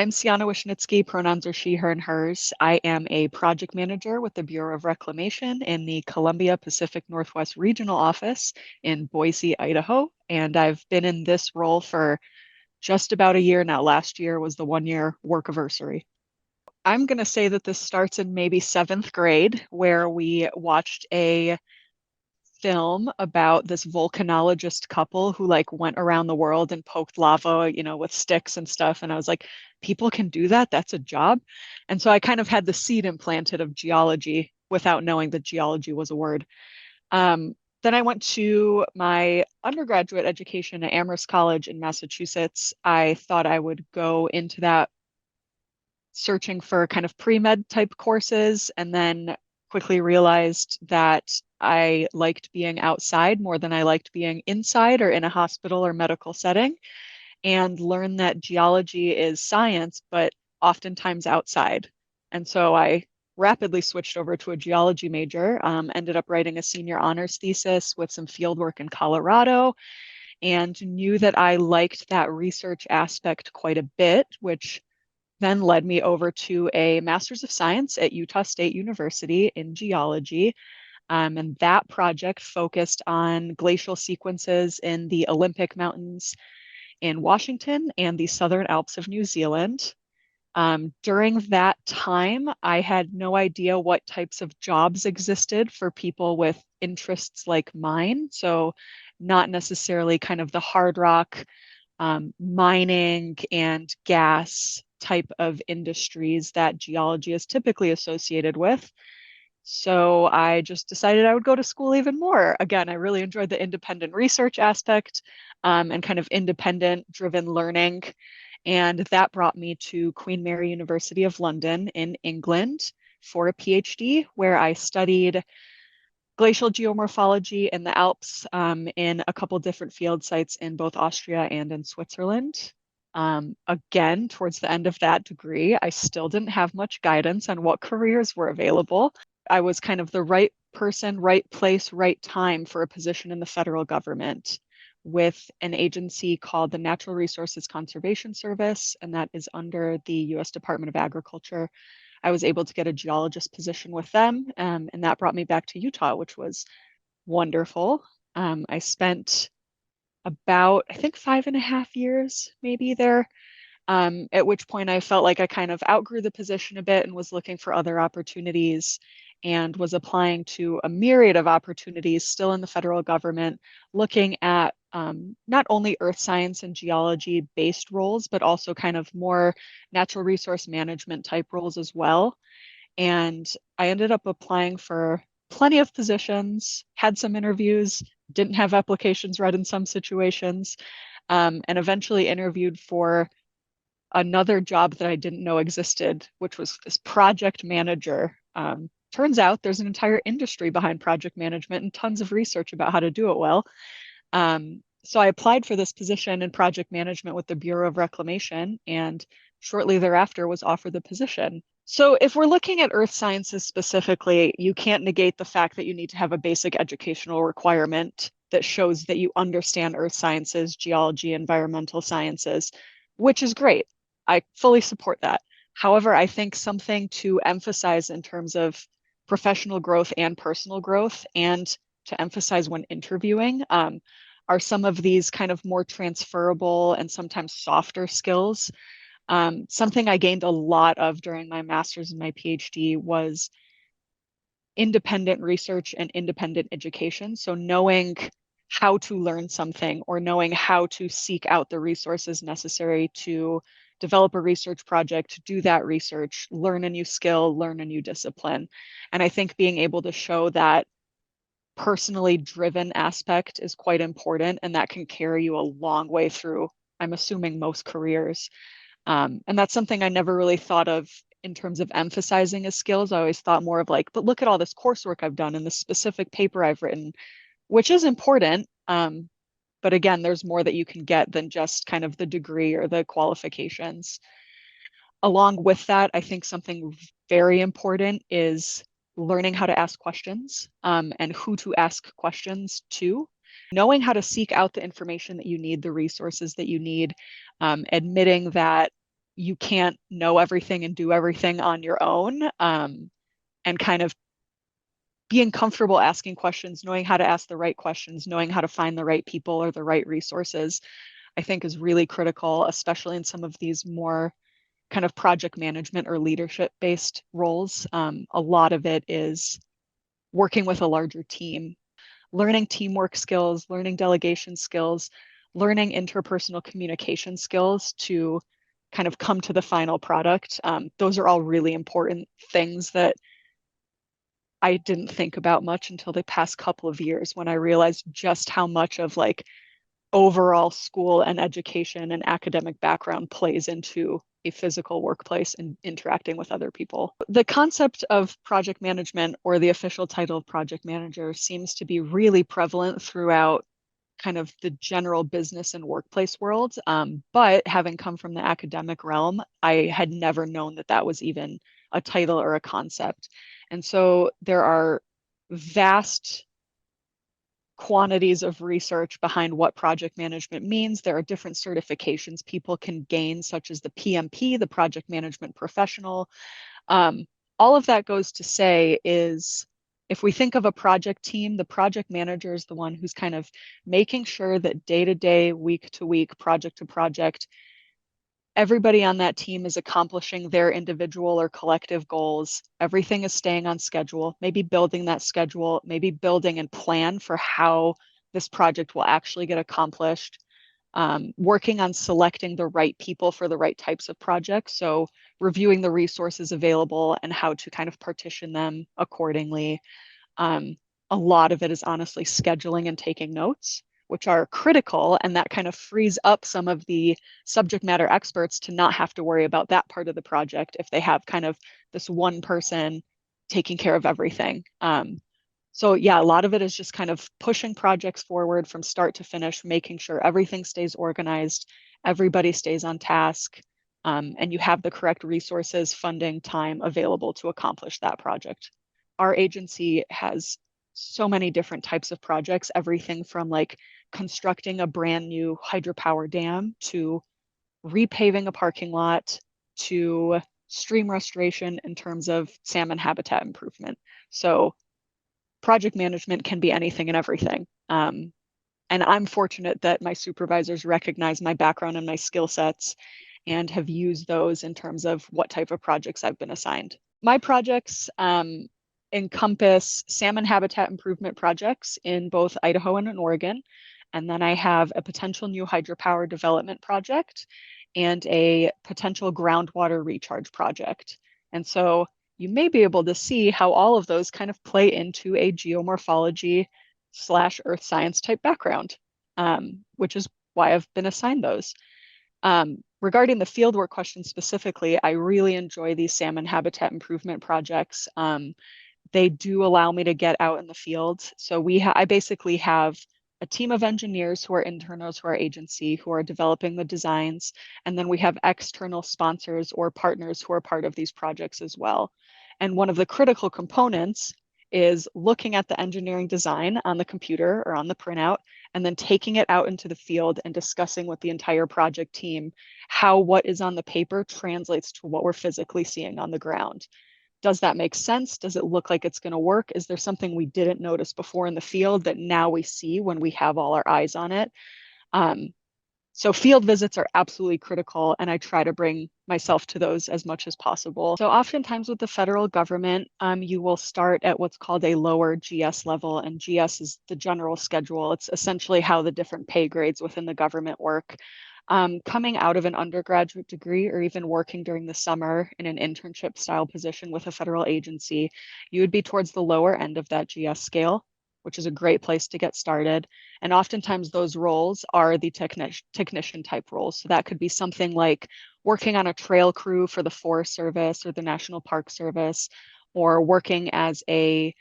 I'm Cianna Wyshnytsky, pronouns are she, her, and hers. I am a project manager with the Bureau of Reclamation in the Columbia Pacific Northwest Regional Office in Boise, Idaho. And I've been in this role for just about a year now. Last year was the 1 year work anniversary. I'm going to say that this starts in maybe seventh grade, where we watched a film about this volcanologist couple who like went around the world and poked lava, with sticks and stuff. And I was like, people can do that? That's a job. And so I kind of had the seed implanted of geology without knowing that geology was a word. Then I went to my undergraduate education at Amherst College in Massachusetts. I thought I would go into that searching for kind of pre-med type courses, and then quickly realized that I liked being outside more than I liked being inside or in a hospital or medical setting, and learned that geology is science, but oftentimes outside. And so I rapidly switched over to a geology major, ended up writing a senior honors thesis with some fieldwork in Colorado, and knew that I liked that research aspect quite a bit, which then led me over to a Master's of Science at Utah State University in geology. And that project focused on glacial sequences in the Olympic Mountains in Washington and the Southern Alps of New Zealand. During that time, I had no idea what types of jobs existed for people with interests like mine. So, not necessarily kind of the hard rock mining and gas type of industries that geology is typically associated with. So I just decided I would go to school even more. Again, I really enjoyed the independent research aspect and kind of independent driven learning. And that brought me to Queen Mary University of London in England for a PhD, where I studied glacial geomorphology in the Alps in a couple different field sites in both Austria and in Switzerland. Again, towards the end of that degree, I still didn't have much guidance on what careers were available. I was kind of the right person, right place, right time for a position in the federal government with an agency called the Natural Resources Conservation Service, and that is under the US Department of Agriculture. I was able to get a geologist position with them, and that brought me back to Utah, which was wonderful. I spent about, I think, 5.5 years maybe there, at which point I felt like I kind of outgrew the position a bit and was looking for other opportunities and was applying to a myriad of opportunities still in the federal government, looking at not only earth science and geology based roles, but also kind of more natural resource management type roles as well. And I ended up applying for plenty of positions, had some interviews, didn't have applications read in some situations, and eventually interviewed for another job that I didn't know existed, which was this project manager. Turns out there's an entire industry behind project management and tons of research about how to do it well. So I applied for this position in project management with the Bureau of Reclamation, and shortly thereafter was offered the position. So if we're looking at earth sciences specifically, you can't negate the fact that you need to have a basic educational requirement that shows that you understand earth sciences, geology, environmental sciences, which is great. I fully support that. However, I think something to emphasize in terms of professional growth and personal growth, and to emphasize when interviewing, are some of these kind of more transferable and sometimes softer skills. Something I gained a lot of during my master's and my PhD was independent research and independent education. So knowing how to learn something or knowing how to seek out the resources necessary to develop a research project, do that research, learn a new skill, learn a new discipline. And I think being able to show that personally driven aspect is quite important, and that can carry you a long way through, I'm assuming, most careers. And that's something I never really thought of in terms of emphasizing as skills. I always thought more of like, but look at all this coursework I've done and this specific paper I've written, which is important. But again, there's more that you can get than just kind of the degree or the qualifications. Along with that, I think something very important is learning how to ask questions and who to ask questions to, knowing how to seek out the information that you need, the resources that you need, admitting that you can't know everything and do everything on your own. And kind of being comfortable asking questions, knowing how to ask the right questions, knowing how to find the right people or the right resources, I think is really critical, especially in some of these more kind of project management or leadership based roles. A lot of it is working with a larger team, learning teamwork skills, learning delegation skills, learning interpersonal communication skills to kind of come to the final product. Those are all really important things that I didn't think about much until the past couple of years when I realized just how much of like overall school and education and academic background plays into a physical workplace and interacting with other people. The concept of project management, or the official title of project manager, seems to be really prevalent throughout kind of the general business and workplace world. But having come from the academic realm, I had never known that that was even a title or a concept. And so there are vast quantities of research behind what project management means. There are different certifications people can gain, such as the PMP, the Project Management Professional. Um, all of that goes to say is if we think of a project team, the project manager is the one who's kind of making sure that day to day, week to week, project to project, everybody on that team is accomplishing their individual or collective goals. Everything is staying on schedule, maybe building that schedule, maybe building and plan for how this project will actually get accomplished. Working on selecting the right people for the right types of projects. So reviewing the resources available and how to kind of partition them accordingly. Um, a lot of it is honestly scheduling and taking notes, which are critical. And that kind of frees up some of the subject matter experts to not have to worry about that part of the project if they have kind of this one person taking care of everything. So yeah, a lot of it is just kind of pushing projects forward from start to finish, making sure everything stays organized, everybody stays on task, and you have the correct resources, funding, time available to accomplish that project. Our agency has so many different types of projects, everything from like constructing a brand new hydropower dam to repaving a parking lot to stream restoration in terms of salmon habitat improvement. So project management can be anything and everything. And I'm fortunate that my supervisors recognize my background and my skill sets and have used those in terms of what type of projects I've been assigned. My projects encompass salmon habitat improvement projects in both Idaho and in Oregon. And then I have a potential new hydropower development project and a potential groundwater recharge project. And so you may be able to see how all of those kind of play into a geomorphology / earth science type background, which is why I've been assigned those. Regarding the fieldwork question specifically, I really enjoy these salmon habitat improvement projects. They do allow me to get out in the field. So I basically have a team of engineers who are internals to our agency who are developing the designs. And then we have external sponsors or partners who are part of these projects as well. And one of the critical components is looking at the engineering design on the computer or on the printout, and then taking it out into the field and discussing with the entire project team how what is on the paper translates to what we're physically seeing on the ground. Does that make sense? Does it look like it's going to work? Is there something we didn't notice before in the field that now we see when we have all our eyes on it? So field visits are absolutely critical, and I try to bring myself to those as much as possible. So oftentimes with the federal government, you will start at what's called a lower GS level, and GS is the general schedule. It's essentially how the different pay grades within the government work. Coming out of an undergraduate degree or even working during the summer in an internship style position with a federal agency, you would be towards the lower end of that GS scale, which is a great place to get started. And oftentimes those roles are the technician type roles. So that could be something like working on a trail crew for the Forest Service or the National Park Service, or working as a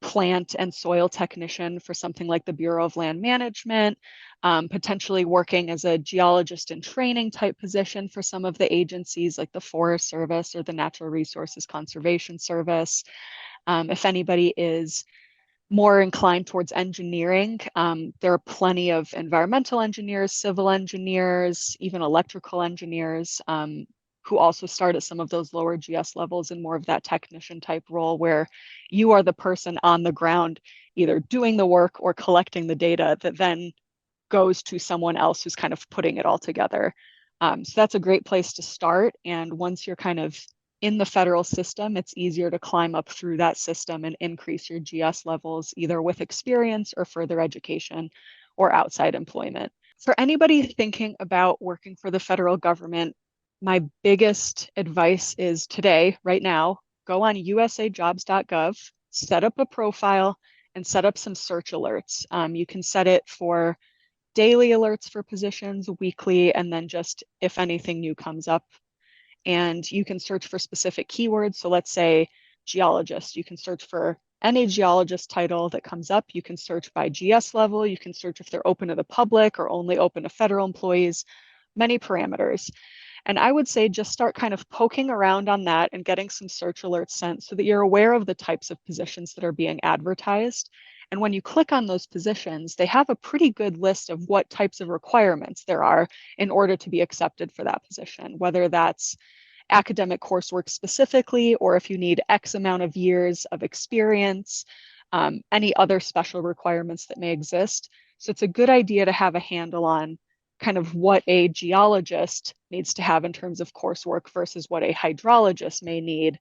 plant and soil technician for something like the Bureau of Land Management, potentially working as a geologist in training type position for some of the agencies like the Forest Service or the Natural Resources Conservation Service. If anybody is more inclined towards engineering. There are plenty of environmental engineers, civil engineers, even electrical engineers who also start at some of those lower GS levels and more of that technician type role where you are the person on the ground, either doing the work or collecting the data that then goes to someone else who's kind of putting it all together. So that's a great place to start. And once you're kind of in the federal system, it's easier to climb up through that system and increase your GS levels, either with experience or further education or outside employment. For anybody thinking about working for the federal government, my biggest advice is today, right now, go on usajobs.gov, set up a profile, and set up some search alerts. You can set it for daily alerts for positions, weekly, and then just if anything new comes up. And you can search for specific keywords. So let's say geologist, you can search for any geologist title that comes up. You can search by GS level. You can search if they're open to the public or only open to federal employees, many parameters. And I would say just start kind of poking around on that and getting some search alerts sent so that you're aware of the types of positions that are being advertised. And when you click on those positions, they have a pretty good list of what types of requirements there are in order to be accepted for that position, whether that's academic coursework specifically, or if you need X amount of years of experience, any other special requirements that may exist. So it's a good idea to have a handle on kind of what a geologist needs to have in terms of coursework versus what a hydrologist may need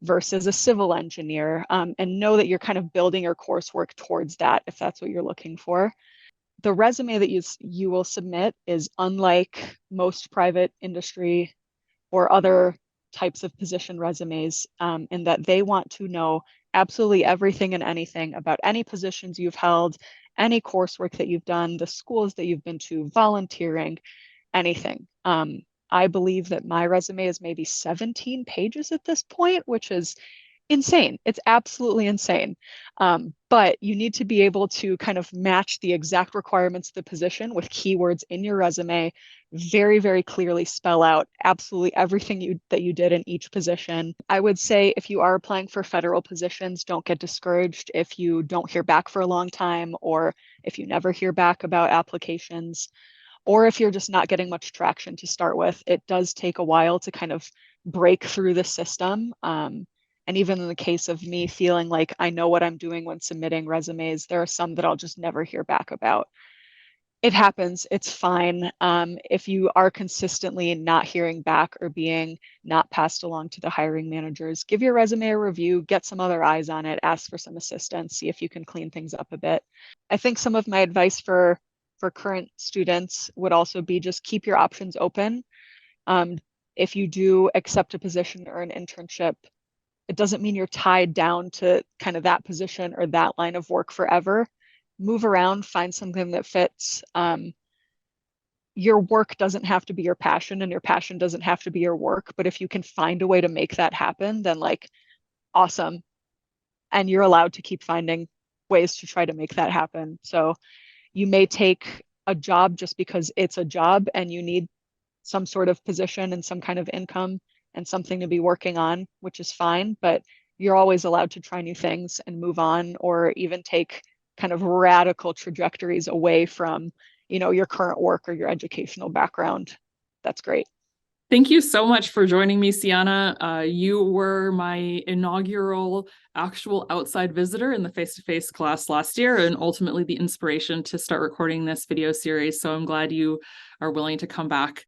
versus a civil engineer, and know that you're kind of building your coursework towards that if that's what you're looking for. The resume that you will submit is unlike most private industry or other types of position resumes, in that they want to know absolutely everything and anything about any positions you've held, any coursework that you've done, the schools that you've been to, volunteering, anything. I believe that my resume is maybe 17 pages at this point, which is insane. It's absolutely insane. But you need to be able to kind of match the exact requirements of the position with keywords in your resume, very, very clearly spell out absolutely everything that you did in each position. I would say if you are applying for federal positions, don't get discouraged if you don't hear back for a long time, or if you never hear back about applications, or if you're just not getting much traction to start with. It does take a while to kind of break through the system. And even in the case of me feeling like I know what I'm doing when submitting resumes, there are some that I'll just never hear back about. It happens, it's fine. If you are consistently not hearing back or being not passed along to the hiring managers, give your resume a review, get some other eyes on it, ask for some assistance, see if you can clean things up a bit. I think some of my advice for current students would also be just keep your options open. If you do accept a position or an internship, it doesn't mean you're tied down to kind of that position or that line of work forever. Move around, find something that fits. Your work doesn't have to be your passion, and your passion doesn't have to be your work. But if you can find a way to make that happen, then like, awesome. And you're allowed to keep finding ways to try to make that happen. So you may take a job just because it's a job and you need some sort of position and some kind of income and something to be working on, which is fine, but you're always allowed to try new things and move on, or even take kind of radical trajectories away from, your current work or your educational background. That's great. Thank you so much for joining me, Cianna. You were my inaugural actual outside visitor in the face-to-face class last year, and ultimately the inspiration to start recording this video series. So I'm glad you are willing to come back